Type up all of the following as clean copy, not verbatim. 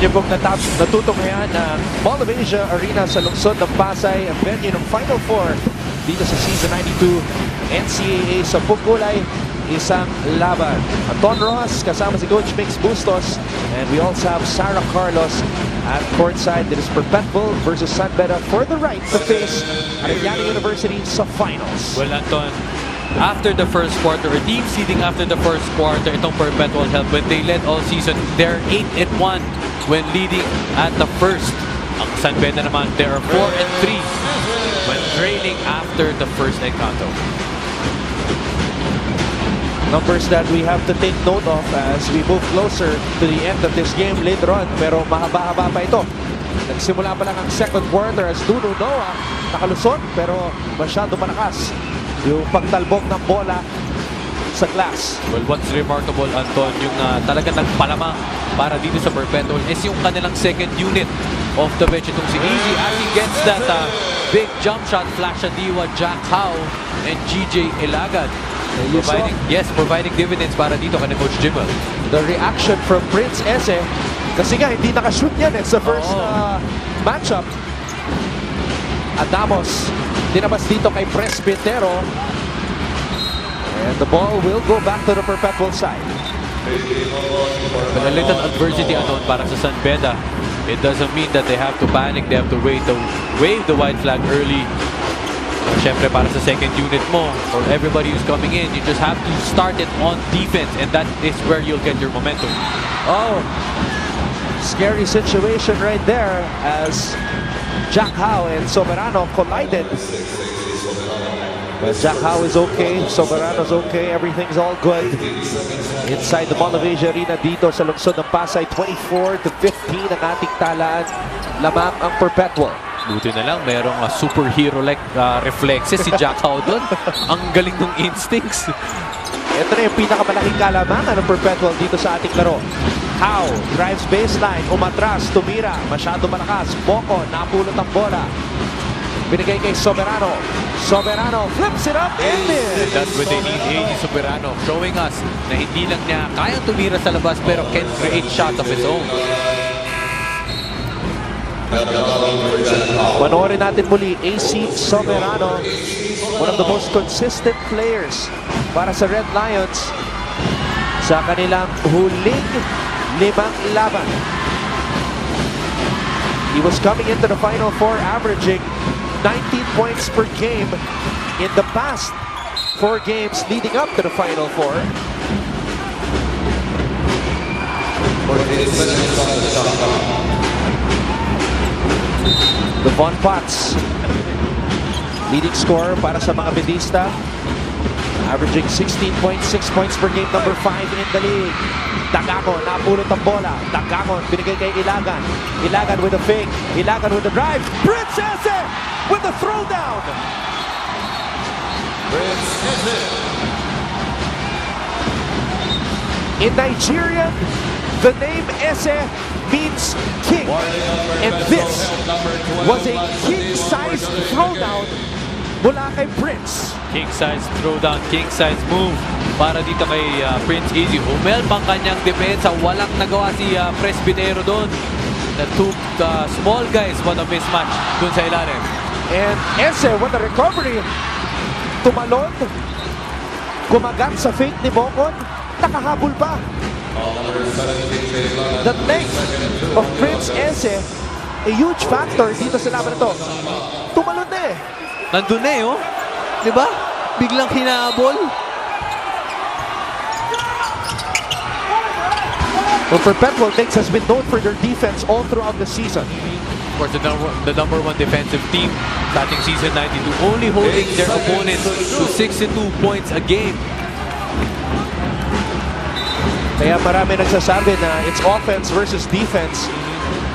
Inyo pong natutunghayan ng Mall of Asia Arena sa lungsod ng Pasay, ang venue ng Final Four dito sa Season 92 NCAA sa Pugkulay, isang laban. Anton Rojas kasama si Coach Mix Bustos, and we also have Sarah Carlos at courtside. It is Perpetual versus Beda for the right to face Arellano University sa finals. Well, Anton, after the first quarter, or team seeding after the first quarter, itong Perpetual help. When they led all season, they're 8-1 when leading at the first. Ang Beda naman, they are 4-3 when trailing after the first encounter. Numbers that we have to take note of as we move closer to the end of this game later on. Pero mahaba-haba pa ito. Nagsimula pa lang ang second quarter as Duno Noah nakalusot pero masyado malakas yung pagtalbog ng bola sa glass. Well, what's remarkable, Anton, yung talaga nagpalamang para dito sa Perpetual is yung kanilang second unit of the bench. Itong si Easy as he gets that big jump shot, flash at Diwa, Jack Howe, and GJ Ilagad. Providing dividends para dito kay Coach Jimmel. The reaction from Prince Ese, kasi nga hindi nakashoot yan sa first matchup. Adamos, dinabas dito kay Presbytero. And the ball will go back to the Perpetual side. But a little adversity Anton para sa Beda. It doesn't mean that they have to panic, they have to wave the white flag early. Siyempre para sa second unit mo, or everybody who's coming in, you just have to start it on defense, and that is where you'll get your momentum. Oh, scary situation right there as Jack Howe and Soberano collided. But Jack Howe is okay, Soberano's okay, everything's all good. Inside the Mall of Asia Arena dito sa lungsod ng Pasay, 24-15 ang ating talaan. Lamang ang Perpetual. Buti na lang, merong superhero-like reflexes si Jack Howe doon. Ang galing ng instincts. Ito na yung pinakamalaking kalamangan ng Perpetual dito sa ating laro. Howe drives baseline, umatras, tumira, masyado malakas. Boko, napulot ang bola. Binigay kay Soberano. Soberano flips it up and in. That's what they need, AJ Soberano, showing us na hindi lang niya kayang tumira sa labas pero can create shots of his own. Panoorin natin muli, AC Soberano, one of the most consistent players para sa Red Lions sa kanilang huling 5 laban. He was coming into the Final Four averaging 19 points per game in the past 4 games leading up to the Final Four. Devon Potts, leading scorer para sa mga Bedista, averaging 16.6 points per game, number 5 in the league. Dagamon, napulot ang bola. Dagamon, binigay kay Ilagan. Ilagan with a fake. Ilagan with a drive. Prince Ese with the throwdown. In Nigerian, the name Ese means king. And this was a king-size throwdown mula kay Prince. King-size throwdown, king-size move para dito kay Prince Easy. Humelpang kanyang depensa. Walang nagawa si Presbytero doon. The two small guys, what a mismatch doon sa ilalim. And Ese, what a recovery. Tumalon. Kumagat sa fake ni Bokon. Nakahabol pa. The length of Prince Ese, a huge factor dito sa laban na to. Tumalon na eh. Nandun na eh, oh. Diba? Biglang hinahabol. Well, Perpetual Knicks has been known for their defense all throughout the season. Of course, the number 1 defensive team starting season 92, only holding their opponents to 62 points a game. Kaya marami nagsasabi na it's offense versus defense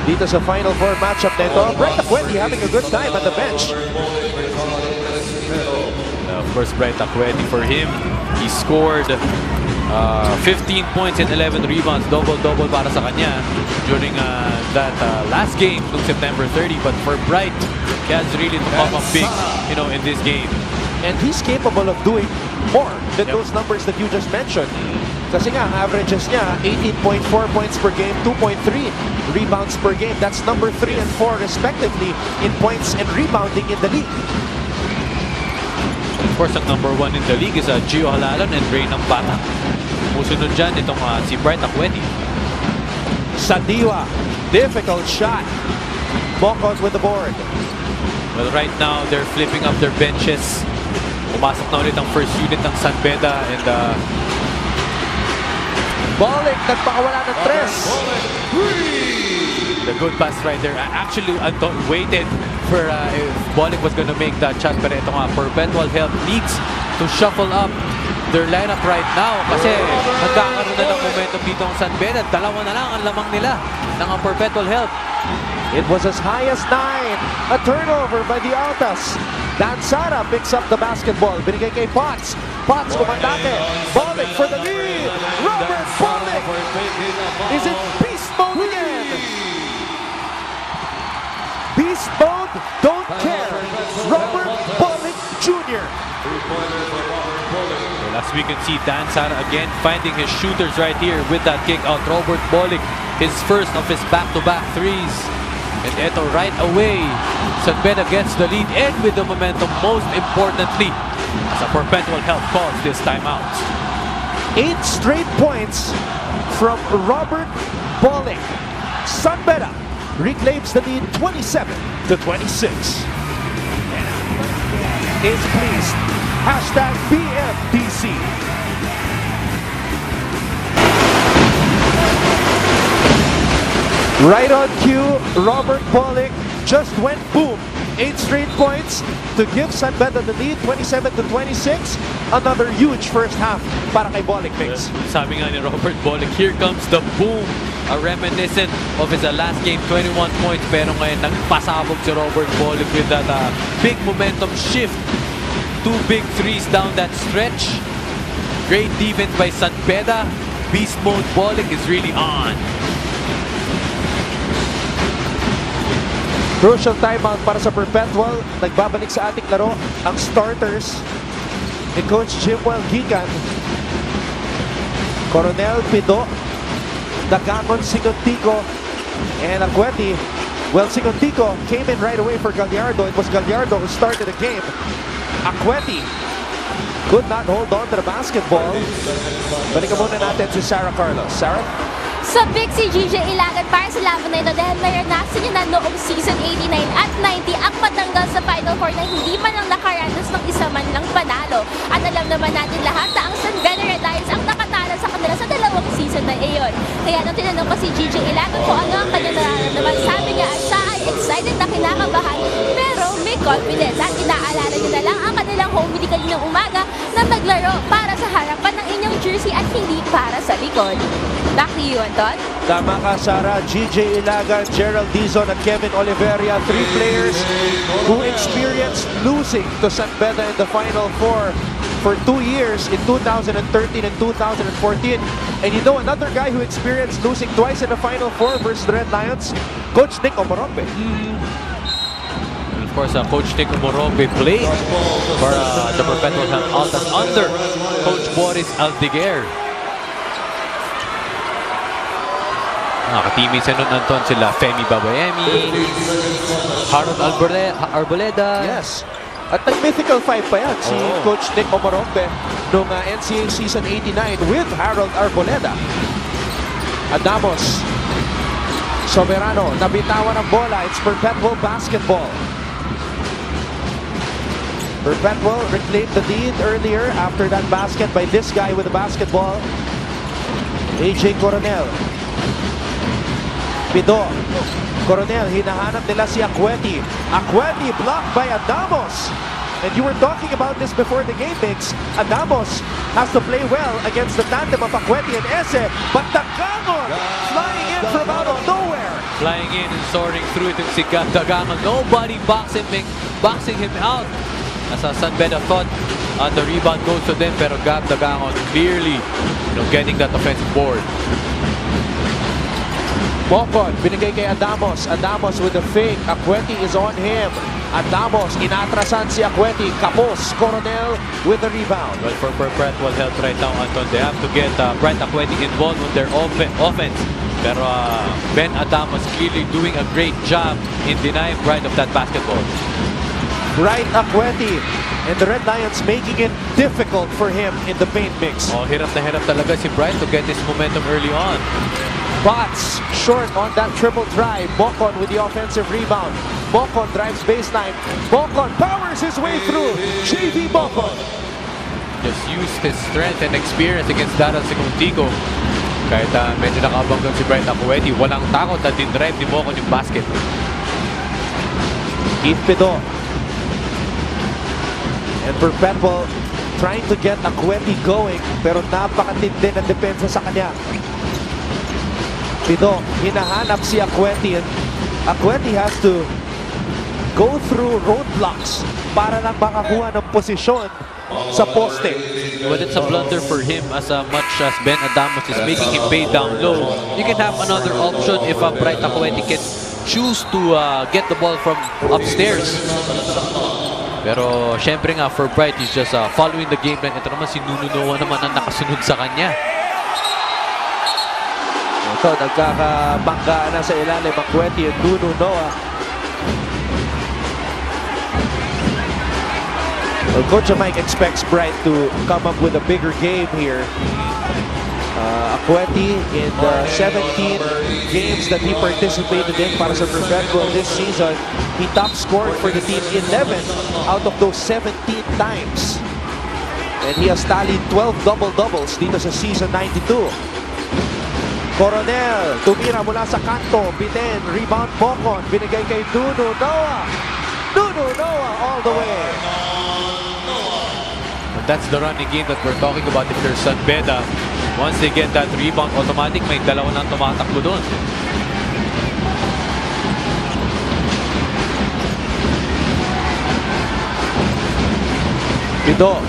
dito sa Final Four matchup na ito. Brett Acquetti having a good time at the bench. Of course, Brett Acquetti, for him, he scored 15 points and 11 rebounds, double-double para sa kanya during that last game noong September 30. But for Bright, he has really to come up big, in this game. And he's capable of doing more than those numbers that you just mentioned. Kasi nga, ang averages niya, 18.4 points per game, 2.3 rebounds per game. That's number 3 and 4 respectively in points and rebounding in the league. Of course, ang number 1 in the league is Gio Halalan and Ray ng Bata. Musunod dyan itong si Bright Akweti. Sandiwa, difficult shot. Mocos with the board. Well, right now, they're flipping up their benches. Pumasok na ulit ang first unit ng San Beda and Bolick, nagpakawala ng tres. the good pass right there. Actually, Anton waited for if Bolick was gonna make that shot. Pero ito nga, Perpetual Health needs to shuffle up their lineup right now kasi nagkakaroon na ng momentum dito ang San Beda. Dalawa na lang ang lamang nila ng Perpetual Health. It was as high as 9. A turnover by the Altas. Dan Sara picks up the basketball. Binigay kay Potts. Potts kumandate. Bolick for the lead. Robert Bolick. Is it beast mode again? Beast mode, don't care. Robert Bolick Jr. Well, as we can see, Dan Sara again finding his shooters right here with that kick out. Robert Bolick, his first of his back-to-back threes. And eto right away, San Beda gets the lead and with the momentum, most importantly, as a Perpetual Health calls this timeout. 8 straight points from Robert Bolick. San Beda reclaims the lead 27-26. Is pleased. Hashtag BMDC. Right on cue, Robert Bolick just went boom. 8 straight points to give San Beda the lead, 27-26. Another huge first half para kay Bolick, Mix. Sabi nga ni Robert Bolick, here comes the boom. A reminiscent of his last game, 21 points. Pero ngayon, nagpasabog si Robert Bolick with that big momentum shift. 2 big threes down that stretch. Great defense by San Beda. Beast mode Bolick is really on. Crucial timeout para sa Perpetual. Nagbabalik sa ating laro ang starters ni Coach Jimwell Gigan. Coronel Pido, Dagamon Sigontico, and Akweti. Well, Sigontico came in right away for Gallardo. It was Gallardo who started the game. Akweti could not hold on to the basketball. Balikan muna natin si Sarah Carlos. Sarah? Sabik si GJ Ilagan para sa laban na ito dahil naranasan niya na noong season 89 at 90 ang patanggal sa Final Four na hindi man lang nakaranas ng isa man lang panalo. At alam naman natin lahat na ang San Beda Red Lions ang nakatalo sa kanila sa dalawang season na iyon. Kaya nung tinanong ko si GJ Ilagan kung ano ang kanyang nararamdaman, sabi niya at siya ay excited na kinakabahan pero may confidence at inaalala niya na lang ang kanilang home meeting kaninang umaga na maglaro para sa harapan ng inyong jersey at hindi para sa likod. Back to you, Anton. Tama ka, Sarah. GJ Ilagan, Gerald Dizon at Kevin Oliveria, 3 players who experienced losing to San Beda in the Final Four for 2 years in 2013 and 2014. And you know another guy who experienced losing twice in the Final Four versus the Red Lions? Coach Nick Omorope. And of course, Coach Nick Omorope played for the Perpetual Health Altas under Coach Boris Aldiguer. Nakatimis nun, Anton, sila Femi Babayemi, Harold Arboleda. Yes. At nag-mythical 5 pa yan si Coach Nick Omorope noong NCAA season 89 with Harold Arboleda. Adamos. Soberano, nabitawan ng bola. It's Perpetual basketball. Perpetual reclaimed the lead earlier after that basket by this guy with the basketball. AJ Coronel. Pido. Coronel, hinahanap nila si Akweti. Akweti blocked by Adamos. And you were talking about this before the game, Mix. Adamos has to play well against the tandem of Akweti and Ese. But Dagamon flying in from out of nowhere. Flying in and soaring through it si Dagamon. Nobody boxing him out. As San Beda thought the rebound goes to them, pero Gab Dagamon clearly getting that offensive board. Bocon, binigay kay Adamos. Adamos with the fake. Acueti is on him. Adamos, inatrasan si Acueti. Kapos, Coronel with the rebound. Well, for Perpetual health right now, Anton, they have to get Bright Acueti involved with their offense. Pero Ben Adamos clearly doing a great job in denying Bright of that basketball. Bright Acueti and the Red Lions making it difficult for him in the paint mix. Oh, hirap na hirap talaga si Bright to get his momentum early on. Bots short on that triple drive. Bocon with the offensive rebound. Bocon drives baseline. Bocon powers his way through. JV Bocon. Just used his strength and experience against Daryl Seguntico. Kahit medyo nakabanggang si Bright Acueti, walang takot na din-drive ni Bocon yung basket. Keith Pido. And Perpetual trying to get Acueti going, pero napakatindi ng depensa sa kanya. Pido, hinahanap si Acueti, and Acueti has to go through roadblocks para lang makakuha ng posisyon sa poste. But it's a blunder for him as much as Ben Adamos is making him pay down low. You can have another option if Bright Acueti can choose to get the ball from upstairs. Pero syempre nga for Bright, he's just following the game plan. Ito naman si Nuno Noah naman ang nakasunod sa kanya. Ito, nagkakabanggaan na sa ilalim Acueti and Nuno Noah. Well, Coach Mike expects Bright to come up with a bigger game here. Acueti in the 17 games that he participated in para sa Perpetual this season, he top scored for the team 11 out of those 17 times. And he has tallied 12 double-doubles dito sa season 92. Coronel, tumira mula sa kanto, biten, rebound Bocon, binigay kay Nuno Noah. Nuno Noah all the way. And that's the running game that we're talking about if there's San Beda. Once they get that rebound, automatic may dalawa nang tumatakbo doon. Pido,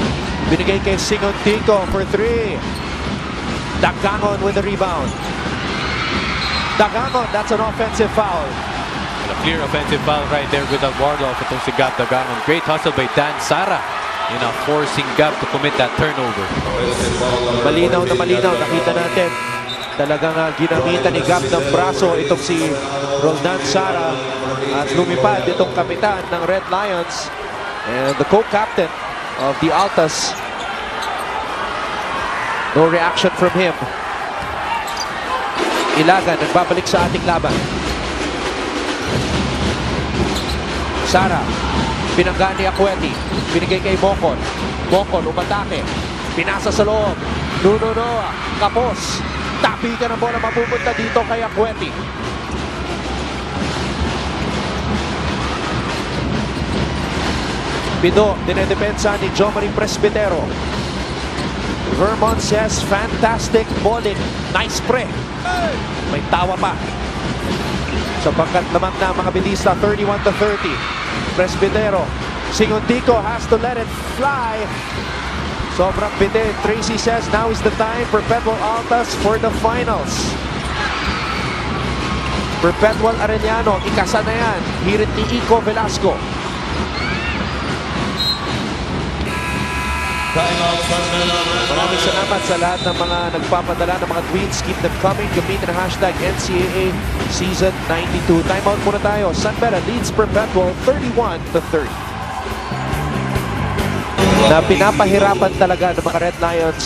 binigay kay Seguntico for 3. Dagangon with the rebound. Dagangon, that's an offensive foul. And a clear offensive foul right there with a ward-off itong si Gab Dagangon. Great hustle by Dan Sara in forcing Gab to commit that turnover. Malinaw na malinaw, nakita natin. Talagang ginamitan ni Gab ng braso itong si Roldan Sara at lumipad itong kapitan ng Red Lions and the co-captain of the Altas. No reaction from him. Ilagan, nagbabalik sa ating laban. Sara, binangga ni Acueti. Binigay kay Bocon. Bocon, umatake. Pinasa sa loob. Nuno Noah, kapos. Tapi ka ng bola mapupunta dito kay Acueti. Pido, dinedepensa ni Jomari Presbitero. Vermont says, fantastic bowling. Nice pre. May tawa pa. Sapagkat lamang na mga bilista, 31-30. Presbitero. Seguntico has to let it fly. Sobrang bitin. Tracy says, now is the time. Perpetual Altas for the finals. Perpetual Arellano, ikasa na yan. Hirit ni Ico Velasco. Maraming salamat sa lahat ng mga nagpapadala ng mga tweets. Keep them coming. Gamitin ang hashtag NCAA Season 92. Timeout muna tayo. San Beda leads Perpetual 31-30. Na pinapahirapan talaga ng mga Red Lions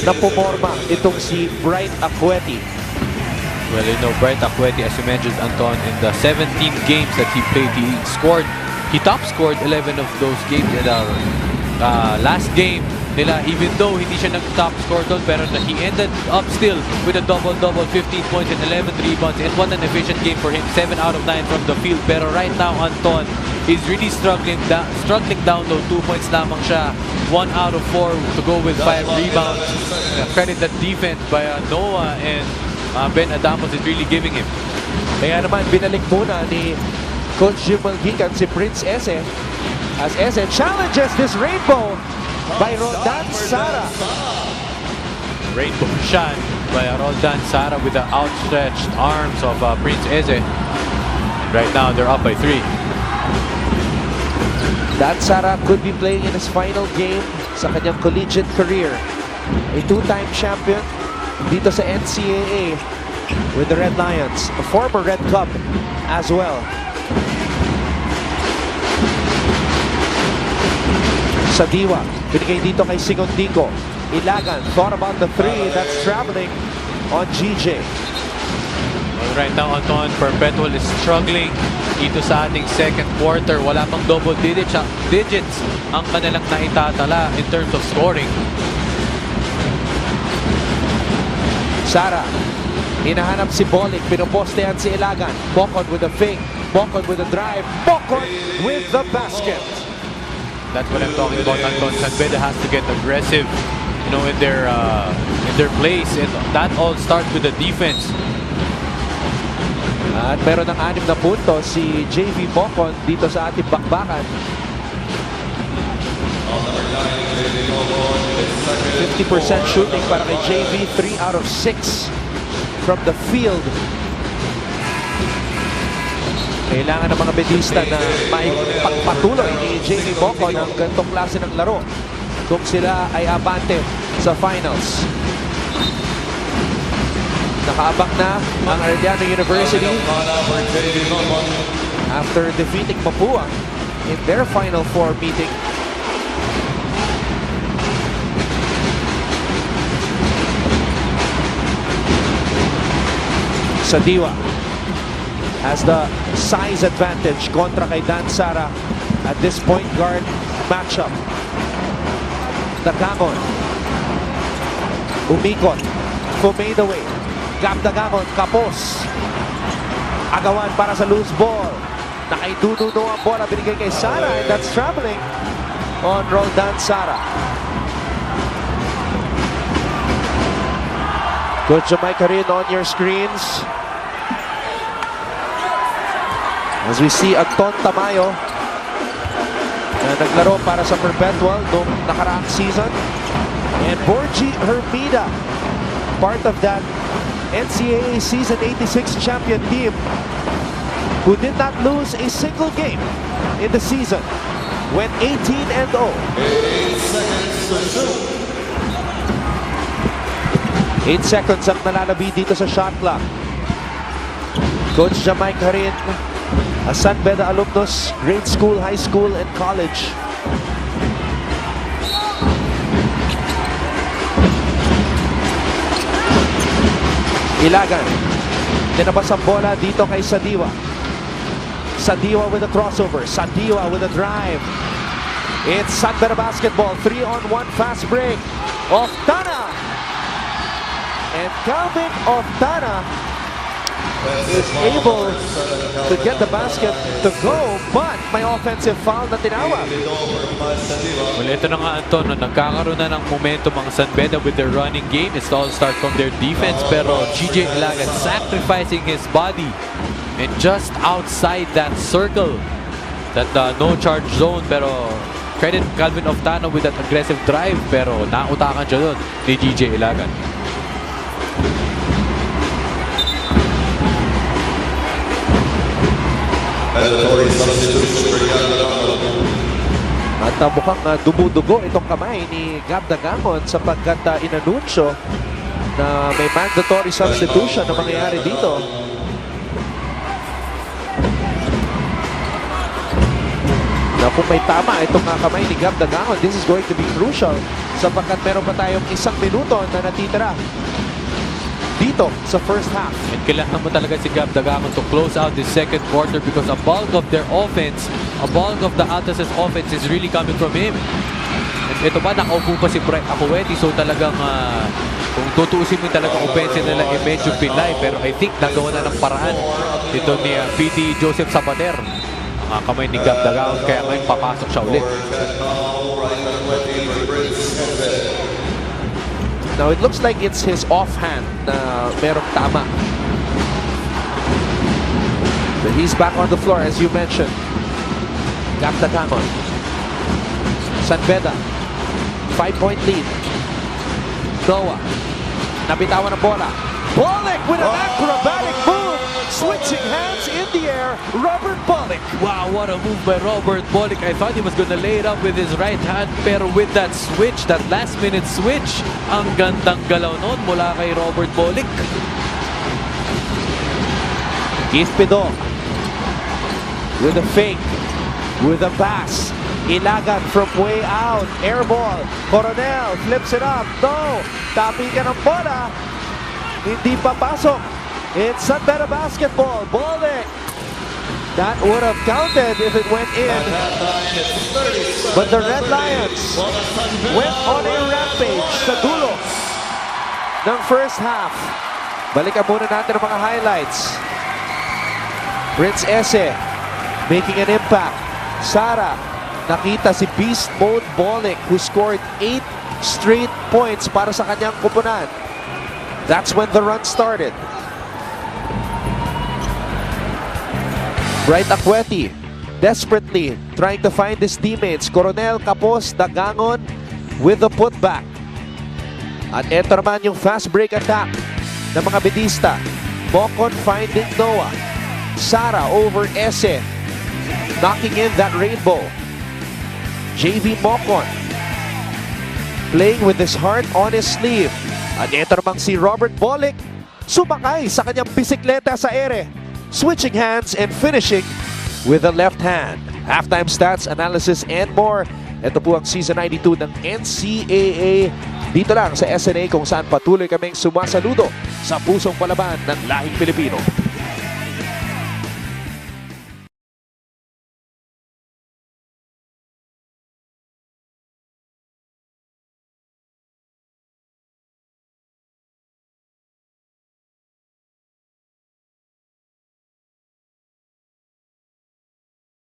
na pumorma itong si Bright Acueti. Well, you know, Bright Acueti, as you mentioned, Anton, in the 17 games that he played, he top scored 11 of those games in the last game nila, even though hindi siya nag-top score doon, pero he ended up still with a double-double, 15 points and 11 rebounds. It was an efficient game for him, 7 out of 9 from the field. Pero right now, Anton is really struggling down low. 2 points lamang siya, 1 out of 4 to go with 5 rebounds. Credit that defense by Noah and Ben Adamos is really giving him. Kaya naman, binalik muna ni Coach Jim Malgican si Prince Ese as Ese challenges this rainbow by Roldan Sara. Rainbow shot by Roldan Sara with the outstretched arms of Prince Eze. Right now, they're up by 3. Dan Sara could be playing in his final game sa kanyang collegiate career. A 2-time champion dito sa NCAA with the Red Lions. A former Red Cub as well. Sadiwa, binigay dito kay Sigondico. Ilagan, thought about the 3, that's traveling on GJ. Well, right now, Anton, Perpetual is struggling dito sa ating second quarter. Wala pang double digits ang kanilang naitatala in terms of scoring. Sara, hinahanap si Bolick, pinopostehan si Ilagan. Bocon with a fake, Bocon with a drive, Bocon with the basket. That's what I'm talking about, Anton. San Beda has to get aggressive, you know, in their plays, and that all starts with the defense. At meron ng 6 na puntos si JV Bocon dito sa ating bakbakan. 50% shooting para kay JV, 3 out of 6 from the field. Kailangan ng mga bedista na may pagpatuloy ni JV Bocon ang ganitong klase ng laro kung sila ay abante sa finals. Nakaabak na ang Arellano University after defeating Mapua in their Final Four meeting. Sadiwa has the size advantage kontra kay Dan Sara at this point guard matchup. Dagamon umikot, fumade away. Gab Dagamon, kapos. Agawan para sa loose ball. Nakaiduduno ang bola, binigay kay Sara, and that's traveling on Roldan Sara. Coach Jamaica rin on your screens. As we see Anton Tamayo na naglaro para sa Perpetual noong nakaraang season. And Borgie Hermida, part of that NCAA Season 86 champion team who did not lose a single game in the season. Went 18-0. 8 seconds ang nalalabi dito sa shot clock. Coach Jamaica rin, a San Beda alumnus, grade school, high school, and college. Ilagan. Tinabas ang bola dito kay Sadiwa. Sadiwa with a crossover. Sadiwa with a drive. It's San Beda basketball. 3-on-1 fast break. Oftana. And Calvin Oftana is able to get the basket to go, but may offensive foul na tinawag. Well, ito na nga, Anton, nagkakaroon na ng momentum ang San Beda with their running game. It all starts from their defense, pero GJ Ilagan sacrificing his body and just outside that circle, that no-charge zone, pero credit Calvin Oftana with that aggressive drive, pero nautakan siya doon ni GJ Ilagan. At mukhang dumudugo itong kamay ni Gab Dagamon sapagkat inanunsyo na may mandatory substitution na mangyayari dito. Na kung may tama itong kamay ni Gab Dagamon, this is going to be crucial sapagkat meron pa tayong 1 minuto na natitira dito sa first half. And kailangan mo talaga si Gab Dagamon to close out this second quarter because a bulk of their offense, a bulk of the Altas' offense is really coming from him. And ito pa, nakaupo pa si Bright Akueti, so talagang kung tutuusin mo talaga offense nila, medyo pilay, pero I think nagawa na ng paraan ito ni PT Joseph Sabater. Ang kamay ni Gab Dagamon, kaya ngayon papasok siya ulit. Now it looks like it's his offhand na merong tama. But he's back on the floor as you mentioned. Gab Dagamon. San Beda. 5-point lead. Noah. Nabitawan ng bola. Bolick with an acrobatic move. Switching hands in the air. Robert Bolick. Wow, what a move by Robert Bolick. I thought he was gonna lay it up with his right hand, pero with that switch, that last-minute switch, ang gandang galaw nun mula kay Robert Bolick. Keith Pidong with a fake, with a pass. Ilagan from way out. Air ball. Coronel flips it up. No. Tapi ka ng bola. Hindi papasok. It's a better basketball. Bolick. That would have counted if it went in. But the Red Lions went on a rampage sa dulo ng first half. Balikan muna natin ang mga highlights. Prince Ese making an impact. Sara, nakita si Beast Mode Bolick who scored 8 straight points para sa kanyang kupunan. That's when the run started. Bright Akweti desperately trying to find his teammates. Coronel Capos Dagangon with the putback. At eto naman yung fast break attack ng mga Bedista. Mocon finding Noah. Sara over Ese. Knocking in that rainbow. JV Mocon playing with his heart on his sleeve. At eto namang si Robert Bolick sumakay sa kanyang bisikleta sa ere. Switching hands and finishing with the left hand. Halftime stats, analysis, and more. Ito po ang Season 92 ng NCAA. Dito lang sa SNA kung saan patuloy kaming sumasaludo sa pusong palaban ng lahing Pilipino.